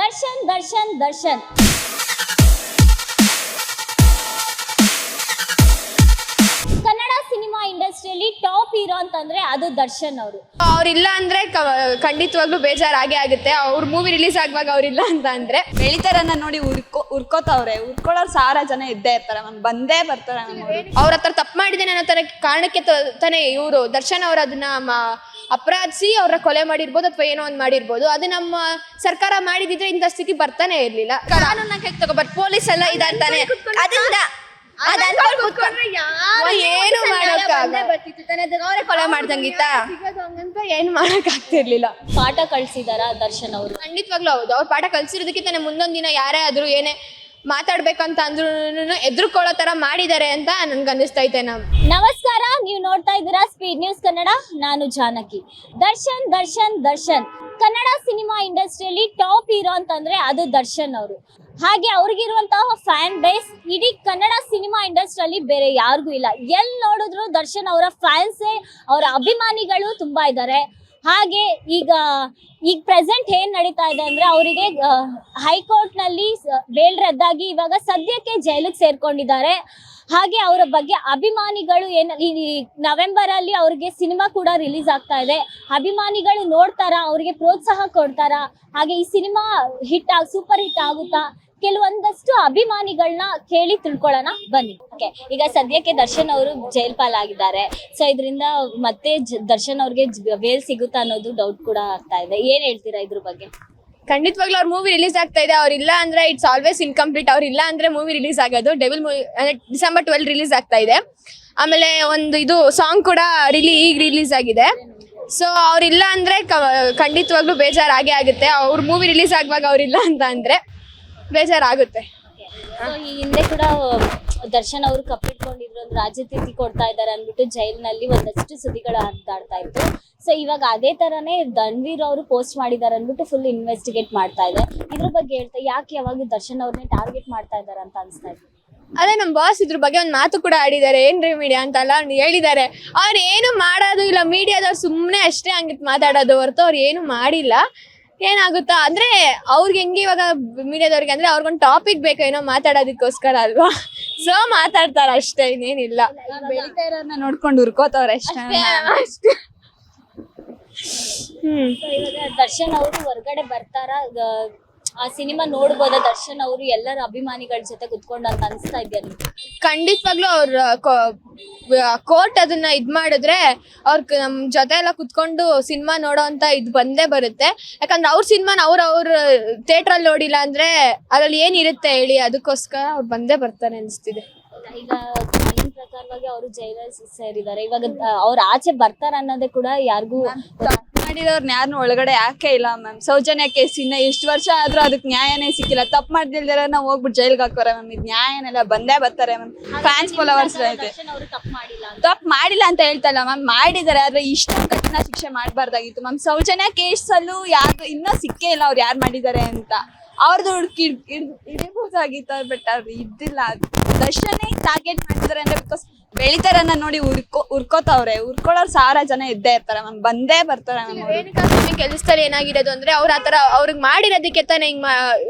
Darshan Darshan Darshan Kannada cinema ಇಂಡಸ್ಟ್ರಿಯಲ್ಲಿ top hero ಅಂತಂದ್ರೆ ಅದು ದರ್ಶನ್ ಅವರು. ಅವ್ರಿಲ್ಲ ಅಂದ್ರೆ ಖಂಡಿತವಾಗ್ಲೂ ಬೇಜಾರಾಗೇ ಆಗುತ್ತೆ. ಅವ್ರ ಮೂವಿ ರಿಲೀಸ್ ಆಗುವಾಗ ಅವ್ರಿಲ್ಲ ಅಂತ ಅಂದ್ರೆ ಬೆಳಿತಾರನ್ನ ನೋಡಿ ಉರ್ಕೋತಾವ್ರೆ. ಉರ್ಕೊಳ್ಳೋರು ಸಾವಿರ ಜನ ಇದ್ದೇ ಇರ್ತಾರೆ, ಬಂದೇ ಬರ್ತಾರೆ. ಅವ್ರ ಹತ್ರ ತಪ್ಪು ಮಾಡಿದ್ದೇನೆ ಅನ್ನೋ ತರ ಕಾರಣಕ್ಕೆ ತಾನೇ ಇವರು ದರ್ಶನ್ ಅವ್ರ ಅದನ್ನ ಅಪರಾಧಿಸಿ ಅವ್ರ ಕೊಲೆ ಮಾಡಿರ್ಬೋದು ಅಥವಾ ಏನೋ ಒಂದ್ ಮಾಡಿರ್ಬೋದು. ಅದು ನಮ್ಮ ಸರ್ಕಾರ ಮಾಡಿದಿದ್ರೆ ಇಂಥ ಸ್ಥಿತಿ ಬರ್ತಾನೆ ಇರ್ಲಿಲ್ಲ. ಕಾನೂನ ಕೈಗೆ ತಗೋಬಾರ್ದು. ಪೊಲೀಸ್ ಎಲ್ಲ ಇದಾರ್ತಾನೆ ಅದರಿಂದ ಏನು ಅವರೇ ಕೊಲೆ ಮಾಡ್ದಂಗಿತ್ತ ಏನ್ ಮಾಡಕ್ ಆಗ್ತಿರ್ಲಿಲ್ಲ. ಪಾಠ ಕಳ್ಸಿದಾರ ದರ್ಶನ್ ಅವರು. ಖಂಡಿತವಾಗ್ಲೂ ಹೌದು. ಅವ್ರು ಪಾಠ ಕಲ್ಸಿರೋದಕ್ಕೆ ತಾನೆ ಮುಂದೊಂದ್ ದಿನ ಯಾರೇ ಆದ್ರೂ ಏನೇ ಮಾತಾಡ್ಬೇಕಂತ ಅಂದ್ರೂ ಎದುರ್ಕೊಳ್ಳೋ ತರ ಮಾಡಿದ್ದಾರೆ ಅಂತ ನನ್ಗೆ ಅನಿಸ್ತೈತೆ. ನಮಸ್ಕಾರ, ನೀವು ನೋಡ್ತಾ ಇದ್ದೀರಾ ಸ್ಪೀಡ್ ನ್ಯೂಸ್ ಕನ್ನಡ. ನಾನು ಜಾನಕಿ. ದರ್ಶನ್ ದರ್ಶನ್ ದರ್ಶನ್ ಕನ್ನಡ ಸಿನಿಮಾ ಇಂಡಸ್ಟ್ರಿಯಲ್ಲಿ ಟಾಪ್ ಹೀರೋ ಅಂತಂದ್ರೆ ಅದು ದರ್ಶನ್ ಅವರು. ಹಾಗೆ ಅವ್ರಿಗಿರುವಂತಹ ಫ್ಯಾನ್ ಬೇಸ್ ಇಡೀ ಕನ್ನಡ ಸಿನಿಮಾ ಇಂಡಸ್ಟ್ರಿಯಲ್ಲಿ ಬೇರೆ ಯಾರಿಗೂ ಇಲ್ಲ. ಎಲ್ಲಿ ನೋಡಿದ್ರು ದರ್ಶನ್ ಅವರ ಫ್ಯಾನ್ಸೇ, ಅವರ ಅಭಿಮಾನಿಗಳು ತುಂಬಾ ಇದ್ದಾರೆ. ಹಾಗೆ ಈಗ ಪ್ರೆಸೆಂಟ್ ಏನ್ ನಡೀತಾ ಇದೆ ಅಂದ್ರೆ ಅವರಿಗೆ ಹೈಕೋರ್ಟ್ ನಲ್ಲಿ ಬೇಲ್ ರದ್ದಾಗಿ ಇವಾಗ ಸದ್ಯಕ್ಕೆ ಜೈಲಿಗೆ ಸೇರ್ಕೊಂಡಿದ್ದಾರೆ. ಹಾಗೆ ಅವರ ಬಗ್ಗೆ ಅಭಿಮಾನಿಗಳು ಈ ನವೆಂಬರ್ ಅಲ್ಲಿ ಅವ್ರಿಗೆ ಸಿನಿಮಾ ಕೂಡ ರಿಲೀಸ್ ಆಗ್ತಾ ಇದೆ. ಅಭಿಮಾನಿಗಳು ನೋಡ್ತಾರ, ಅವ್ರಿಗೆ ಪ್ರೋತ್ಸಾಹ ಕೊಡ್ತಾರ. ಹಾಗೆ ಈ ಸಿನಿಮಾ ಸೂಪರ್ ಹಿಟ್ ಆಗುತ್ತಾ, ಕೆಲವೊಂದಷ್ಟು ಅಭಿಮಾನಿಗಳನ್ನ ಕೇಳಿ ತಿಳ್ಕೊಳ್ಳೋಣ ಬನ್ನಿ. ಈಗ ಸದ್ಯಕ್ಕೆ ದರ್ಶನ್ ಅವರು ಜೈಲ್ ಪಾಲಾಗಿದ್ದಾರೆ. ಸೊ ಇದರಿಂದ ಮತ್ತೆ ದರ್ಶನ್ ಅವ್ರಿಗೆ ಬೇಲ್ ಸಿಗುತ್ತಾ ಅನ್ನೋದು ಡೌಟ್ ಕೂಡ ಆಗ್ತಾ ಇದೆ. ಏನ್ ಹೇಳ್ತೀರಾ ಇದ್ರ ಬಗ್ಗೆ? ಖಂಡಿತವಾಗ್ಲೂ ಅವ್ರ ಮೂವಿ ರಿಲೀಸ್ ಆಗ್ತಾ ಇದೆ. ಅವ್ರಿಲ್ಲ ಅಂದ್ರೆ ಇಟ್ಸ್ ಆಲ್ವೇಸ್ ಇನ್ಕಂಪ್ಲೀಟ್. ಅವ್ರಿಲ್ಲ ಅಂದ್ರೆ ಮೂವಿ ರಿಲೀಸ್ ಆಗೋದು ಡೆವಿಲ್ ಮೂವಿ ಡಿಸೆಂಬರ್ 12 ರಿಲೀಸ್ ಆಗ್ತಾ ಇದೆ. ಆಮೇಲೆ ಒಂದು ಇದು ಸಾಂಗ್ ಕೂಡ ಈಗ ರಿಲೀಸ್ ಆಗಿದೆ. ಸೊ ಅವ್ರಿಲ್ಲ ಅಂದ್ರೆ ಖಂಡಿತವಾಗ್ಲೂ ಬೇಜಾರಾಗೇ ಆಗುತ್ತೆ. ಅವ್ರ ಮೂವಿ ರಿಲೀಸ್ ಆಗುವಾಗ ಅವ್ರಿಲ್ಲ ಅಂತ ಅಂದ್ರೆ ಬೇಜಾರಾಗುತ್ತೆ. ಈ ಹಿಂದೆ ಕೂಡ ದರ್ಶನ್ ಅವರು ಕಪ್ಪಿಟ್ಕೊಂಡಿದ್ರು, ಒಂದು ರಾಜ್ಯತೀರ್ತಿ ಕೊಡ್ತಾ ಇದ್ದಾರೆ ಅಂದ್ಬಿಟ್ಟು ಜೈಲಿನಲ್ಲಿ ಒಂದಷ್ಟು ಸುದ್ದಿಗಳು ಹರಿದಾಡ್ತಾ ಇತ್ತು. ಸೊ ಇವಾಗ ಅದೇ ತರನೇ ಧನ್ವೀರ್ ಅವರು ಪೋಸ್ಟ್ ಮಾಡಿದ್ದಾರೆ ಅಂದ್ಬಿಟ್ಟು ಫುಲ್ ಇನ್ವೆಸ್ಟಿಗೇಟ್ ಮಾಡ್ತಾ ಇದೆ. ಇದ್ರ ಬಗ್ಗೆ ಹೇಳ್ತಾ ಯಾಕೆ ಯಾವಾಗ ದರ್ಶನ್ ಅವ್ರನ್ನೇ ಟಾರ್ಗೆಟ್ ಮಾಡ್ತಾ ಇದ್ದಾರೆ ಅಂತ ಅನ್ಸ್ತಾ ಇದೆ? ಅದೇ ನಮ್ಮ ಬಾಸ್ ಇದ್ರ ಬಗ್ಗೆ ಒಂದು ಮಾತು ಕೂಡ ಆಡಿದ್ದಾರೆ. ಏನ್ರಿ ಮೀಡಿಯಾ ಅಂತೆಲ್ಲ ಹೇಳಿದ್ದಾರೆ. ಅವ್ರು ಏನು ಮಾಡೋದು ಇಲ್ಲ, ಮೀಡಿಯಾದವ್ರು ಸುಮ್ಮನೆ ಅಷ್ಟೇ ಹಂಗಿತ್ ಮಾತಾಡೋದು ಹೊರತು ಅವ್ರು ಏನು ಮಾಡಿಲ್ಲ. ಏನಾಗುತ್ತಾ ಅಂದ್ರೆ ಅವ್ರಿಗೆ ಹೆಂಗೆ ಇವಾಗ ಮೀಡಿಯಾದವ್ರಿಗೆ ಅಂದ್ರೆ ಅವ್ರಿಗೊಂದು ಟಾಪಿಕ್ ಬೇಕು ಏನೋ ಮಾತಾಡೋದಕ್ಕೋಸ್ಕರ ಅಲ್ವಾ. ಸೊ ಮಾತಾಡ್ತಾರ ಅಷ್ಟೇ, ಇನ್ನೇನಿಲ್ಲ. ಬೆಳಿತಾ ಇರೋರ್ನ ನೋಡ್ಕೊಂಡು ಉರ್ಕೋತಾವ್ರೆ ಅಷ್ಟೇ. ಇವಾಗ ದರ್ಶನ್ ಅವರು ಹೊರಗಡೆ ಬರ್ತಾರ, ಆ ಸಿನಿಮಾ ನೋಡ್ಬೋದಾ ದರ್ಶನ್ ಅವರು ಎಲ್ಲರ ಅಭಿಮಾನಿಗಳ ಜೊತೆ ಕುತ್ಕೊಂಡು ಅಂತ ಅನ್ಸ್ತಾ ಇದೆಯಾ? ಖಂಡಿತವಾಗ್ಲೂ ಅವ್ರ ಕೋರ್ಟ್ ಅದನ್ನ ಇದ್ ಮಾಡಿದ್ರೆ ಅವ್ರ ನಮ್ ಜೊತೆ ಎಲ್ಲ ಕುತ್ಕೊಂಡು ಸಿನಿಮಾ ನೋಡೋ ಅಂತ ಇದ್ ಬಂದೇ ಬರುತ್ತೆ. ಯಾಕಂದ್ರೆ ಅವ್ರ ಸಿನಿಮಾನ ಅವ್ರ ಥಿಯೇಟರ್ ಅಲ್ಲಿ ನೋಡಿಲ್ಲ ಅಂದ್ರೆ ಅದ್ರಲ್ಲಿ ಏನಿರುತ್ತೆ ಹೇಳಿ, ಅದಕ್ಕೋಸ್ಕರ ಅವ್ರು ಬಂದೇ ಬರ್ತಾರೆ ಅನ್ಸ್ತಿದೆ. ಈಗ ಕಾನೂನು ಪ್ರಕಾರವಾಗಿ ಅವರು ಜೈಲಲ್ಲಿ ಸೇರಿದ್ದಾರೆ. ಇವಾಗ ಅವ್ರ ಆಚೆ ಬರ್ತಾರ ಅನ್ನೋದೇ ಕೂಡ ಯಾರಿಗೂ ಮಾಡಿದವ್ರನ್ನ ಯಾರನ್ನೂ ಒಳಗಡೆ ಯಾಕೆ ಇಲ್ಲ ಮ್ಯಾಮ್. ಸೌಜನ್ಯ ಕೇಸ್ ಇನ್ನ ಎಷ್ಟು ವರ್ಷ ಆದ್ರೂ ಅದಕ್ಕೆ ನ್ಯಾಯನೇ ಸಿಕ್ಕಿಲ್ಲ. ತಪ್ಪು ಮಾಡ್ದಿಲ್ದಾರ ನಾವು ಹೋಗ್ಬಿಟ್ಟು ಜೈಲ್ಗೆ ಹಾಕೋರೆ ಮ್ಯಾಮ್. ಇದು ನ್ಯಾಯನೆಲ್ಲ ಬಂದೇ ಬರ್ತಾರೆ ಮ್ಯಾಮ್. ಫ್ಯಾನ್ಸ್ ಫಾಲೋವರ್ಸ್ ಐತೆ. ತಪ್ಪು ಮಾಡಿಲ್ಲ ಅಂತ ಹೇಳ್ತಲ್ಲ ಮ್ಯಾಮ್, ಮಾಡಿದ್ದಾರೆ. ಆದ್ರೆ ಇಷ್ಟ ಕಠಿಣ ಶಿಕ್ಷೆ ಮಾಡಬಾರ್ದಾಗಿತ್ತು ಮ್ಯಾಮ್. ಸೌಜನ್ಯ ಕೇಸಲ್ಲೂ ಯಾರು ಇನ್ನೂ ಸಿಕ್ಕೇ ಇಲ್ಲ ಅವ್ರು ಯಾರು ಮಾಡಿದ್ದಾರೆ ಅಂತ. ಅವ್ರದ್ದು ಹಿಡಿಬಹುದಾಗಿತ್ತು, ಬಟ್ ಅವ್ರು ಇದ್ದಿಲ್ಲ. ದರ್ಶನೇ ಟಾರ್ಗೆಟ್ ಮಾಡ್ತಿದ್ದಾರೆ ಅಂದ್ರೆ ಬಿಕಾಸ್ ಬೆಳಿತಾರನ್ನ ನೋಡಿ ಉರ್ಕೋತಾವ್ರೆ. ಉರ್ಕೊಳ್ಳೋರು ಸಾವಿರ ಜನ ಇದ್ದೇ ಇರ್ತಾರೆ ಮ್ಯಾಮ್, ಬಂದೇ ಬರ್ತಾರೆ ಮ್ಯಾಮ್. ಕೆಲಸದಲ್ಲಿ ಏನಾಗಿರೋದು ಅಂದ್ರೆ ಅವ್ರ ಆತರ ಅವ್ರಿಗೆ ಮಾಡಿರೋದಕ್ಕೆ ತಾನೇ ಹಿಂಗ್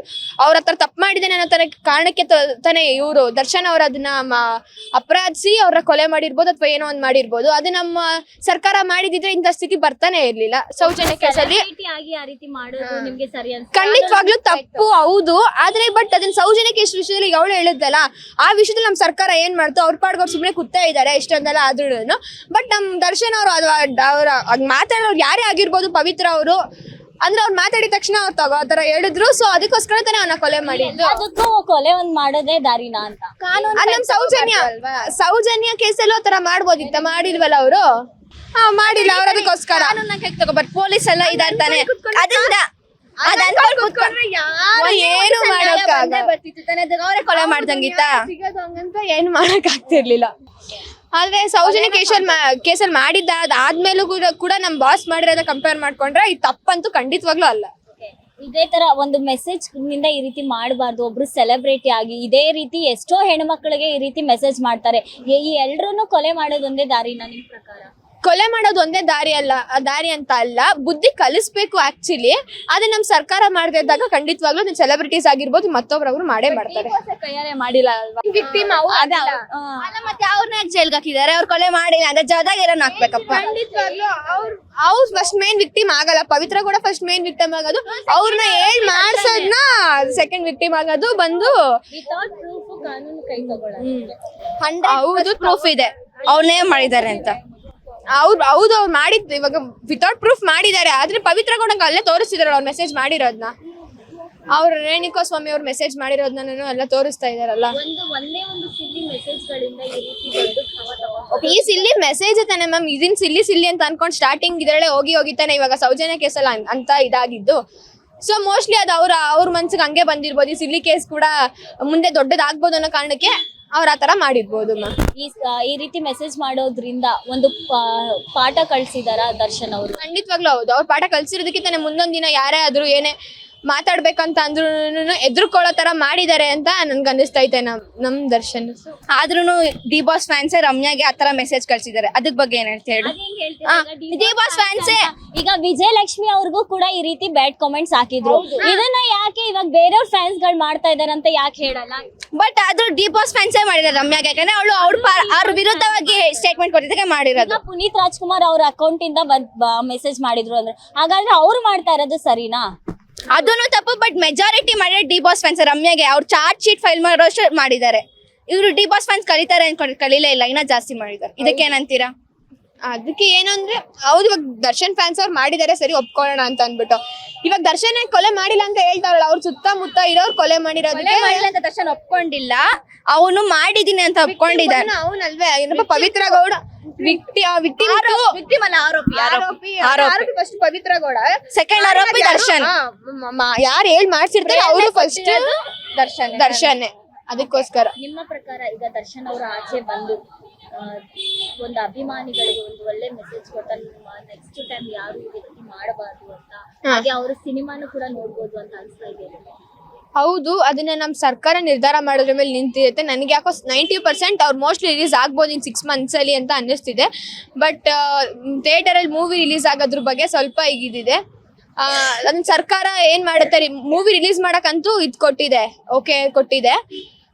ಅವ್ರ ಹತ್ರ ತಪ್ಪು ಮಾಡಿದ್ದೇನೆ ಅನ್ನೋ ತರ ಕಾರಣಕ್ಕೆ ತಾನೇ ಇವರು ದರ್ಶನ್ ಅವ್ರ ಅದನ್ನ ಅಪರಾಧಿಸಿ ಅವ್ರ ಕೊಲೆ ಮಾಡಿರ್ಬೋದು ಅಥವಾ ಏನೋ ಒಂದ್ ಮಾಡಿರ್ಬೋದು. ಅದು ನಮ್ಮ ಸರ್ಕಾರ ಮಾಡಿದಿದ್ರೆ ಇಂಥ ಸ್ಥಿತಿ ಬರ್ತಾನೆ ಇರ್ಲಿಲ್ಲ. ಸೌಜನ್ಯ ಕೇಸಲ್ಲಿ ಖಂಡಿತವಾಗ್ಲೂ ತಪ್ಪು ಹೌದು. ಆದ್ರೆ ಬಟ್ ಅದನ್ನ ಸೌಜನ್ಯ ಕೇಸ್ ವಿಷಯದಲ್ಲಿ ಅವಳು ಹೇಳಿದ್ದಲ್ಲ, ಆ ವಿಷಯದಲ್ಲಿ ನಮ್ಮ ಸರ್ಕಾರ ಏನ್ ಮಾಡ್ತು, ಅವ್ರ ಪಾಡ್ಗೆ ಅವ್ರು ಸುಮ್ಮನೆ ಕೂತಾ ಇದ್ದಾರೆ ಇಷ್ಟೊಂದೆಲ್ಲ ಆದ್ರೂ. ಬಟ್ ನಮ್ ದರ್ಶನ್ ಅವರು ಅವ್ರ ಮಾತಾಡೋರು ಯಾರೇ ಆಗಿರ್ಬೋದು, ಪವಿತ್ರ ಅವರು ಅಂದ್ರೆ ಅವ್ರು ಮಾತಾಡಿದ ತಕ್ಷಣ ಅವ್ರು ಆತರ ಹೇಳಿದ್ರು. ಸೊ ಅದಕ್ಕೋಸ್ಕರ ತಾನೇ ಅವನ್ನ ಕೊಲೆ ಮಾಡಿದ್ದು. ಅದಕ್ಕೂ ಕೊಲೆ ಒಂದ್ ಮಾಡೋದೇ ದಾರಿನಾ ಅಂತ ಕಾನೂನು. ನಮ್ ಸೌಜನ್ಯ ಕೇಸಲ್ಲೂ ಆತರ ಮಾಡ್ಬೋದಿತ್ತ, ಮಾಡಿಲ್ವಲ್ಲ ಅವರು. ಮಾಡಿಲ್ಲ. ಅವ್ರ ಅದಕ್ಕೋಸ್ಕರ ಕಾನೂನ ಕೈಗೆ ತಗೋಬಾರ್ದು. ಪೊಲೀಸ್ ಎಲ್ಲ ಇದಾರ್ತಾನೆ ಅದರಿಂದ ಏನು ಮಾಡಕ್ ಅವರೇ ಕೊಲೆ ಮಾಡ್ದಂಗಿತ್ತ ಏನು ಮಾಡಕ್ ಆಗ್ತಿರ್ಲಿಲ್ಲ. ಆದ್ರೆ ಸೌಜನ್ಯ ಕೇಸಲ್ಲಿ ಮಾಡಿದ್ದ ಆದ್ಮೇಲೂ ಕೂಡ ನಮ್ ಬಾಸ್ ಮಾಡಿರೋದ ಕಂಪೇರ್ ಮಾಡ್ಕೊಂಡ್ರೆ ಇದು ತಪ್ಪಂತೂ ಖಂಡಿತವಾಗ್ಲೂ ಅಲ್ಲ. ಇದೇ ತರ ಒಂದು ಮೆಸೇಜ್ ನಿಂದ ಈ ರೀತಿ ಮಾಡಬಾರ್ದು. ಒಬ್ರು ಸೆಲೆಬ್ರಿಟಿ ಆಗಿ ಇದೇ ರೀತಿ ಎಷ್ಟೋ ಹೆಣ್ಮಕ್ಳಿಗೆ ಈ ರೀತಿ ಮೆಸೇಜ್ ಮಾಡ್ತಾರೆ. ಈ ಎಲ್ರೂ ಕೊಲೆ ಮಾಡೋದೊಂದೇ ದಾರಿನ ನಿಮ್ ಪ್ರಕಾರ? ಕೊಲೆ ಮಾಡೋದು ಒಂದೇ ದಾರಿ ಅಲ್ಲ, ದಾರಿ ಅಂತ ಅಲ್ಲ, ಬುದ್ಧಿ ಕಲಿಸ್ಬೇಕು ಆಕ್ಚುಲಿ. ಅದೇ ನಮ್ ಸರ್ಕಾರ ಮಾಡದೇ ಇದ್ದಾಗ ಖಂಡಿತವಾಗ್ಲೂ ಸೆಲೆಬ್ರಿಟೀಸ್ ಆಗಿರ್ಬೋದು ಮತ್ತೊಬ್ರವ್ರು ಮಾಡೇ ಮಾಡ್ತಾರೆ. ಕೈಯಾರೆ ಮಾಡಿಲ್ಲ ಅಲ್ವಾ ವಿಕ್ಟಿಮ್ ಅದೇ ಮತ್ತೆ ಅವ್ರನ್ನ ಜೈಲ್ಗೆ ಹಾಕಿದ್ದಾರೆ, ಅವ್ರು ಕೊಲೆ ಮಾಡಿಲ್ಲ ಅಂದ್ರೆ ಜವಾಬ್ದಾರಿ ಇರೋನ್ ಹಾಕ್ಬೇಕಪ್ಪ. ಖಂಡಿತವಾಗ್ಲೂ ಅವ್ರು ಫಸ್ಟ್ ಮೇನ್ ವಿಕ್ಟಿಮ್ ಆಗಲ್ಲ. ಪವಿತ್ರ ಕೂಡ ಫಸ್ಟ್ ಮೇನ್ ವಿಕ್ಟಿಮ್ ಆಗೋದು, ಅವ್ರನ್ನ ಹೇಳ್ ಮಾಡ್ಸೋದ್ನ ಸೆಕೆಂಡ್ ವಿಕ್ಟಿಮ್ ಆಗೋದು ಬಂದು. ವಿತೌಟ್ ಪ್ರೂಫ್ ಕಾನೂನು ಕೈ ತಗೊಳ್ಳೋದು. 100% ಪ್ರೂಫ್ ಇದೆ ಅವ್ರನ್ನೇ ಮಾಡಿದ್ದಾರೆ ಅಂತ. ಹೌದು ಅವ್ರು ಮಾಡಿದ್ ಇವಾಗ ವಿತೌಟ್ ಪ್ರೂಫ್ ಮಾಡಿದ್ದಾರೆ. ಆದ್ರೆ ಪವಿತ್ರ ಗೌಡಂಗೆ ಅಲ್ಲೇ ತೋರಿಸ್ತಿದಾರೆ ಅವ್ರು ಮೆಸೇಜ್ ಮಾಡಿರೋದ್ನ. ಅವ್ರ ರೇಣುಕಾ ಸ್ವಾಮಿ ಅವ್ರು ಮೆಸೇಜ್ ಮಾಡಿರೋದನ್ನ ಎಲ್ಲ ತೋರಿಸ್ತಾ ಇದಾರಲ್ಲ. ಒಂದೇ ಒಂದು ಸಿಲ್ಲಿ ಮೆಸೇಜ್ ಗಳಿಂದ ಈ ರೀತಿ ದೊಡ್ಡ ಕ್ರಮ ತಗೊಂಡು ಈ ಸಿಲ್ಲಿ ಮೆಸೇಜ್ ತಾನೆ ಮ್ಯಾಮ್, ಇದನ್ ಸಿಲ್ಲಿ ಅಂತ ಅನ್ಕೊಂಡ್ ಸ್ಟಾರ್ಟಿಂಗ್ ಇದ್ರಲ್ಲೇ ಹೋಗಿತಾನೆ ಇವಾಗ ಸೌಜನ್ಯ ಕೇಸಲ್ಲ ಅಂತ ಇದಾಗಿದ್ದು. ಸೊ ಮೋಸ್ಟ್ಲಿ ಅದು ಅವ್ರ ಮನ್ಸಿಗೆ ಹಂಗೆ ಬಂದಿರ್ಬೋದು. ಈ ಸಿಲ್ಲಿ ಕೇಸ್ ಕೂಡ ಮುಂದೆ ದೊಡ್ಡದಾಗ್ಬೋದು ಅನ್ನೋ ಕಾರಣಕ್ಕೆ ಅವ್ರ ಆತರ ಮಾಡಿರ್ಬೋದು ಮ್ಯಾಮ್. ಈ ರೀತಿ ಮೆಸೇಜ್ ಮಾಡೋದ್ರಿಂದ ಒಂದು ಪಾಠ ಕಳ್ಸಿದಾರ ದರ್ಶನ್ ಅವರು. ಖಂಡಿತವಾಗ್ಲೂ ಹೌದು. ಅವ್ರ ಪಾಠ ಕಲ್ಸಿರೋದಕ್ಕಿಂತ ಮುಂದೊಂದ್ ದಿನ ಯಾರೇ ಆದ್ರೂ ಏನೇ ಮಾತಾಡ್ಬೇಕಂತ ಅಂದ್ರೂ ಎದುರ್ಕೊಳ್ಳೋ ತರ ಮಾಡಿದ್ದಾರೆ ಅಂತ ನನ್ಗೆ ಅನಿಸ್ತೈತೆ ನಮ್ ದರ್ಶನ್. ಆದ್ರೂನು ಡಿ ಬಾಸ್ ಫ್ಯಾನ್ಸ್ ರಮ್ಯಾಗೆ ಆತರ ಮೆಸೇಜ್ ಕಳ್ಸಿದ್ದಾರೆ, ಅದ್ರ ಬಗ್ಗೆ ಏನ್ ಹೇಳ್ತೀವಿ ಹೇಳು? ಡಿ ಬಾಸ್ ಫ್ಯಾನ್ಸ್ ಈಗ ವಿಜಯಲಕ್ಷ್ಮಿ ಅವ್ರಿಗೂ ಕೂಡ ಈ ರೀತಿ ಬ್ಯಾಡ್ ಕಾಮೆಂಟ್ಸ್ ಹಾಕಿದ್ರು. ಇದನ್ನ ಯಾಕೆ ಇವಾಗ ಬೇರೆಯವ್ರ ಫ್ಯಾನ್ಸ್ ಗಳು ಮಾಡ್ತಾ ಇದಾರೆ ಅಂತ ಯಾಕೆ ಹೇಳಲ್ಲ? ಬಟ್ ಆದ್ರೂ ಡಿ ಬಾಸ್ ಫ್ಯಾನ್ಸೇ ಮಾಡಿದ್ದಾರೆ ರಮ್ಯಾಗೆ, ಯಾಕಂದ್ರೆ ಅವಳು ಅವ್ರ ವಿರುದ್ಧವಾಗಿ ಸ್ಟೇಟ್ಮೆಂಟ್ ಕೊಟ್ಟಿದ್ದಕ್ಕೆ ಮಾಡಿರೋದು. ಈಗ ಪುನೀತ್ ರಾಜ್ಕುಮಾರ್ ಅವ್ರ ಅಕೌಂಟ್ ಇಂದ ಮೆಸೇಜ್ ಮಾಡಿದ್ರು ಅಂದ್ರೆ ಹಾಗಾದ್ರೆ ಅವ್ರು ಮಾಡ್ತಾ ಇರೋದು ಸರಿನಾ? ಅದನ್ನು ತಪ್ಪು, ಬಟ್ ಮೆಜಾರಿಟಿ ಮಾಡಿದ್ರೆ ಡಿ ಬಾಸ್ ಫ್ಯಾನ್ಸ್ ರಮ್ಯಾಗೆ. ಅವ್ರು ಚಾರ್ಜ್ ಶೀಟ್ ಫೈಲ್ ಮಾಡೋಷ್ಟು ಮಾಡಿದ್ದಾರೆ. ಇವರು ಡಿ ಬಾಸ್ ಫ್ಯಾನ್ಸ್ ಕಲಿತಾರೆ ಅನ್ಕೊಂಡು ಕಲೀಲೇ ಇಲ್ಲ, ಇನ್ನ ಜಾಸ್ತಿ ಮಾಡಿದ್ದಾರೆ. ಇದಕ್ಕೆ ಏನಂತೀರಾ? ಅದಕ್ಕೆ ಏನು ಅಂದ್ರೆ ಹೌದು, ಇವಾಗ ದರ್ಶನ್ ಫ್ಯಾನ್ಸ್ ಅವ್ರು ಮಾಡಿದ್ದಾರೆ ಸರಿ, ಒಪ್ಕೊಳ್ಳೋಣ ಅಂತ ಅನ್ಬಿಟ್ಟು. ಇವಾಗ ದರ್ಶನ್ ಕೊಲೆ ಮಾಡಿಲ್ಲ ಅಂತ ಹೇಳ್ತಾರಲ್ಲ, ಅವ್ರ ಸುತ್ತಮುತ್ತ ಇರೋರು ಕೊಲೆ ಮಾಡಿರೋದಕ್ಕೆ ಅಂತ ದರ್ಶನ್ ಒಪ್ಕೊಂಡಿಲ್ಲ, ಅವನು ಮಾಡಿದೀನಿ ಅಂತ ಒಪ್ಕೊಂಡಿದ್ದಾನೆ. ಅವನಲ್ವೇ ಏನಪ್ಪ ಪವಿತ್ರ ಗೌಡ ಆರೋಪಿ ಫಸ್ಟ್ ಪವಿತ್ರ ಗೌಡ, ಸೆಕೆಂಡ್ ಆರೋಪಿ ದರ್ಶನ್. ಯಾರು ಹೇಳ್ ಮಾಡ್ಸಿರ್ತಾರೆ ಅವರು ಫಸ್ಟ್ ದರ್ಶನ್. ಅದಕ್ಕೋಸ್ಕರ ನಿಮ್ಮ ಪ್ರಕಾರ ಈಗ ದರ್ಶನ್ ಅವರು ಆಚೆ ಬಂದು ಒಂದು ಅಭಿಮಾನಿಗಳಿಗೆ ಒಂದು ಒಳ್ಳೆ ಮೆಸೇಜ್ ಕೊಟ್ಟ, ನೆಕ್ಸ್ಟ್ ಟೈಮ್ ಯಾರು ಈ ರೀತಿ ಮಾಡಬಾರ್ದು ಅಂತ, ಹಾಗೆ ಅವರು ಸಿನಿಮಾನು ಕೂಡ ನೋಡ್ಬೋದು ಅಂತ ಅನ್ಸ್ತಾ ಇದೆ. ಹೌದು, ಅದನ್ನ ನಮ್ ಸರ್ಕಾರ ನಿರ್ಧಾರ ಮಾಡೋದ್ರ ಮೇಲೆ ನಿಂತಿರುತ್ತೆ. ನನಗೆ ಯಾಕೋ 90% ಅವ್ರು ಮೋಸ್ಟ್ಲಿ ರಿಲೀಸ್ ಆಗ್ಬೋದು ಇನ್ 6 months ಅಲ್ಲಿ ಅಂತ ಅನ್ನಿಸ್ತಿದೆ. ಬಟ್ ಥಿಯೇಟರ್ ಅಲ್ಲಿ ಮೂವಿ ರಿಲೀಸ್ ಆಗೋದ್ರ ಬಗ್ಗೆ ಸ್ವಲ್ಪ ಇದಿದೆ. ಅದನ್ನ ಸರ್ಕಾರ ಏನ್ ಮಾಡುತ್ತೆ, ಮೂವಿ ರಿಲೀಸ್ ಮಾಡಕ್ಕಂತೂ ಕೊಟ್ಟಿದೆ.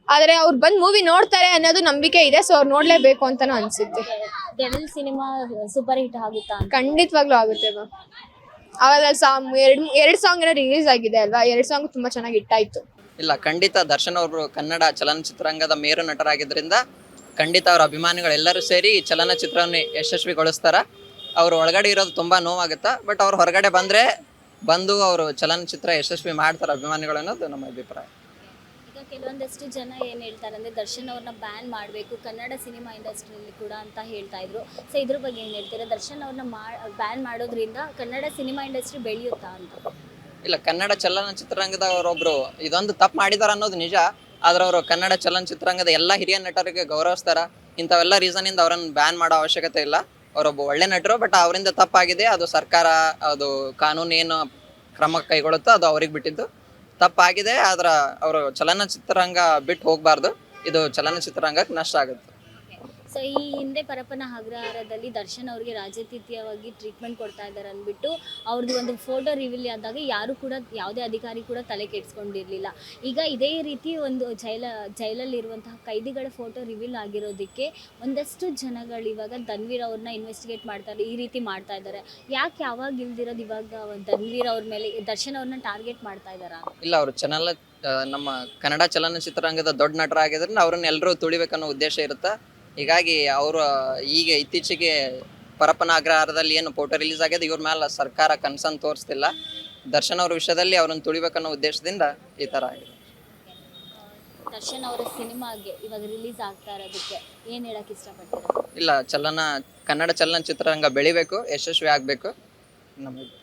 ಆದ್ರೆ ಅವ್ರು ಬಂದ್ ಮೂವಿ ನೋಡ್ತಾರೆ ಅನ್ನೋದು ನಂಬಿಕೆ ಇದೆ. ಸೊ ಅವ್ರು ನೋಡ್ಲೇಬೇಕು ಅಂತಾನು ಅನ್ಸುತ್ತೆ. ಡೆವಿಲ್ ಸಿನಿಮಾ ಸೂಪರ್ ಹಿಟ್ ಆಗುತ್ತಾ? ಖಂಡಿತವಾಗ್ಲೂ ಆಗುತ್ತೆ ಮ್ಯಾಮ್. ಅವಾಗ ಎರಡು ಸಾಂಗ್ ಏನೋ ರಿಲೀಸ್ ಆಗಿದೆ ಅಲ್ವಾ, 2 ಸಾಂಗ್ ತುಂಬಾ ಚೆನ್ನಾಗಿ ಹಿಟ್ ಆಯ್ತು. ಇಲ್ಲ, ಖಂಡಿತ ದರ್ಶನ್ ಅವರು ಕನ್ನಡ ಚಲನಚಿತ್ರರಂಗದ ಮೇರು ನಟರಾಗಿದ್ದರಿಂದ ಖಂಡಿತ ಅವ್ರ ಅಭಿಮಾನಿಗಳೆಲ್ಲರೂ ಸೇರಿ ಈ ಚಲನಚಿತ್ರವನ್ನು ಯಶಸ್ವಿಗೊಳಿಸ್ತಾರ. ಅವ್ರು ಒಳಗಡೆ ಇರೋದು ತುಂಬಾ ನೋವಾಗುತ್ತಾ, ಬಟ್ ಅವ್ರು ಹೊರಗಡೆ ಬಂದು ಅವರು ಚಲನಚಿತ್ರ ಯಶಸ್ವಿ ಮಾಡ್ತಾರೆ ಅಭಿಮಾನಿಗಳು ಅನ್ನೋದು ನಮ್ಮ ಅಭಿಪ್ರಾಯ. ಈಗ ಕೆಲವೊಂದಷ್ಟು ಜನ ಏನ್ ಹೇಳ್ತಾರೆ ಅಂದ್ರೆ ದರ್ಶನ್ ಅವ್ರನ್ನ ಬ್ಯಾನ್ ಮಾಡಬೇಕು ಕನ್ನಡ ಸಿನಿಮಾ ಇಂಡಸ್ಟ್ರಿಯಲ್ಲಿ ಕೂಡ ಅಂತ ಹೇಳ್ತಾ ಇದ್ರು. ಸೊ ಇದ್ರ ಬಗ್ಗೆ ಏನ್ ಹೇಳ್ತೀರಾ? ದರ್ಶನ್ ಅವ್ರನ್ನ ಬ್ಯಾನ್ ಮಾಡೋದ್ರಿಂದ ಕನ್ನಡ ಸಿನಿಮಾ ಇಂಡಸ್ಟ್ರಿ ಬೆಳೆಯುತ್ತಾ ಅಂತ? ಇಲ್ಲ, ಕನ್ನಡ ಚಲನಚಿತ್ರರಂಗದವರೊಬ್ರು ಇದೊಂದು ತಪ್ಪು ಮಾಡಿದಾರ ಅನ್ನೋದು ನಿಜ. ಆದ್ರೆ ಅವರು ಕನ್ನಡ ಚಲನಚಿತ್ರರಂಗದ ಎಲ್ಲ ಹಿರಿಯ ನಟರಿಗೆ ಗೌರವಿಸ್ತಾರ. ಇಂಥವೆಲ್ಲ ರೀಸನ್ ಇಂದ ಅವರನ್ನು ಬ್ಯಾನ್ ಮಾಡೋ ಅವಶ್ಯಕತೆ ಇಲ್ಲ. ಅವರೊಬ್ಬ ಒಳ್ಳೆ ನಟರು, ಬಟ್ ಅವರಿಂದ ತಪ್ಪಾಗಿದೆ. ಅದು ಸರ್ಕಾರ ಅದು ಕಾನೂನು ಏನು ಕ್ರಮ ಕೈಗೊಳ್ಳುತ್ತೋ ಅದು ಅವ್ರಿಗೆ ಬಿಟ್ಟಿದ್ದು. ತಪ್ಪಾಗಿದೆ, ಆದ್ರೆ ಅವರು ಚಲನಚಿತ್ರರಂಗ ಬಿಟ್ಟು ಹೋಗಬಾರ್ದು. ಇದು ಚಲನಚಿತ್ರರಂಗಕ್ಕೆ ನಷ್ಟ ಆಗುತ್ತೆ. ಸೊ ಈ ಹಿಂದೆ ಪರಪ್ಪನ ಅಗ್ರಹಾರದಲ್ಲಿ ದರ್ಶನ್ ಅವ್ರಿಗೆ ರಾಜಕೀಯವಾಗಿ ಟ್ರೀಟ್ಮೆಂಟ್ ಕೊಡ್ತಾ ಇದ್ದಾರೆ ಅಂದ್ಬಿಟ್ಟು ಅವ್ರದ್ದು ಒಂದು ಫೋಟೋ ರಿವೀಲ್ ಆದಾಗ ಯಾರು ಕೂಡ ಯಾವುದೇ ಅಧಿಕಾರಿ ಕೂಡ ತಲೆ ಕೆಡಿಸ್ಕೊಂಡಿರ್ಲಿಲ್ಲ. ಈಗ ಇದೇ ರೀತಿ ಒಂದು ಜೈಲಲ್ಲಿರುವಂತಹ ಕೈದಿಗಳ ಫೋಟೋ ರಿವೀಲ್ ಆಗಿರೋದಕ್ಕೆ ಒಂದಷ್ಟು ಜನಗಳು ಇವಾಗ ಧನ್ವೀರ್ ಅವ್ರನ್ನ ಇನ್ವೆಸ್ಟಿಗೇಟ್ ಮಾಡ್ತಾರೆ, ಈ ರೀತಿ ಮಾಡ್ತಾ ಇದ್ದಾರೆ. ಯಾಕೆ ಯಾವಾಗ ಇಲ್ದಿರೋದು ಇವಾಗ ಧನ್ವೀರ್ ಅವ್ರ ಮೇಲೆ ದರ್ಶನ್ ಅವ್ರನ್ನ ಟಾರ್ಗೆಟ್ ಮಾಡ್ತಾ ಇದ್ದಾರಾ? ಇಲ್ಲ, ಅವರು ನಮ್ಮ ಕನ್ನಡ ಚಲನಚಿತ್ರರಂಗದ ದೊಡ್ಡ ನಟರಾಗಿದ್ರಿಂದ ಅವ್ರನ್ನ ಎಲ್ಲರೂ ತುಳಿಬೇಕನ್ನೋ ಉದ್ದೇಶ ಇರುತ್ತೆ. ಹೀಗಾಗಿ ಅವರು ಈಗ ಇತ್ತೀಚೆಗೆ ಪರಪ್ಪನ ಅಗ್ರಹಾರದಲ್ಲಿ ಏನು ಫೋಟೋ ರಿಲೀಸ್ ಆಗಿದೆ, ಇವ್ರ ಮೇಲೆ ಸರ್ಕಾರ ಕನ್ಸರ್ನ್ ತೋರಿಸ್ತಿಲ್ಲ. ದರ್ಶನ್ ಅವ್ರ ವಿಷಯದಲ್ಲಿ ಅವ್ರನ್ನ ತುಳಿಬೇಕನ್ನೋ ಉದ್ದೇಶದಿಂದ ಈ ಥರ ಆಗಿದೆ. ದರ್ಶನ್ ಅವರ ಸಿನಿಮಾಗೆ ಇವಾಗ ರಿಲೀಸ್ ಆಗ್ತಾ ಇರೋದಕ್ಕೆ ಏನು ಹೇಳಕ್ಕೆ ಇಷ್ಟಪಡ್ತೀರಾ? ಇಲ್ಲ, ಕನ್ನಡ ಚಲನಚಿತ್ರರಂಗ ಬೆಳಿಬೇಕು, ಯಶಸ್ವಿ ಆಗಬೇಕು ನಮಗೆ.